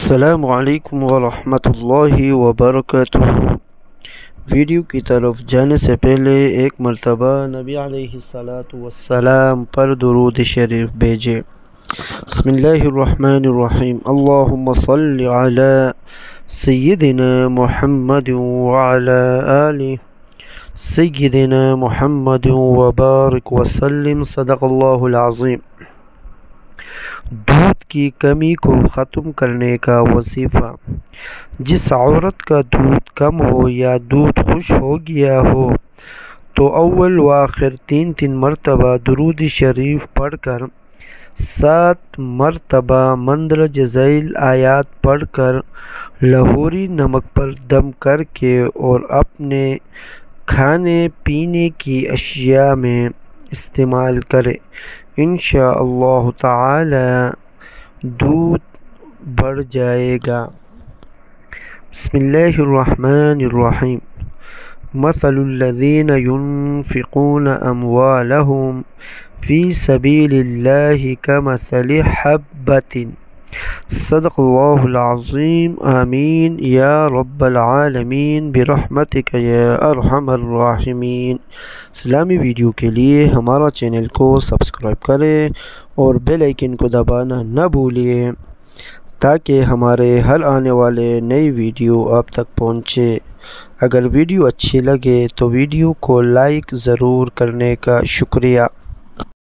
السلام علیکم ورحمۃ اللہ وبرکاتہ۔ ویڈیو کی طرف جانے سے پہلے ایک مرتبہ نبی علیہ الصلاۃ والسلام پر درود شریف بھیجیں۔ بسم اللہ الرحمن الرحیم۔ اللہم صل علی سیدنا محمد وعلی آل سیدنا محمد وبارک وسلم۔ صدق اللہ العظیم۔ دودھ کی کمی کو ختم کرنے کا وظیفہ۔ جس عورت کا دودھ کم ہو یا دودھ خشک ہو گیا ہو تو اول و آخر 3 مرتبہ درود شریف پڑھ کر 7 مرتبہ مندرجہ ذیل آیات پڑھ کر لاہوری نمک پر دم کر کے اور اپنے کھانے پینے کی اشیاء میں استعمال کرے، انشاءاللہ تعالی دودھ بڑھ جائے گا۔ بسم اللہ الرحمن الرحیم۔ مثل الذین ينفقون اموالهم فی سبیل اللہ کمثل حبۃ۔ صدق اللہ العظیم۔ آمین یا رب العالمین برحمتک یا ارحم الراحمین۔ اسلامی ویڈیو کے لیے ہمارا چینل کو سبسکرائب کریں اور بیل آئیکن کو دبانا نہ بھولیں تاکہ ہمارے ہر آنے والے نئی ویڈیو آپ تک پہنچے۔ اگر ویڈیو اچھی لگے تو ویڈیو کو لائک ضرور کرنے کا شکریہ۔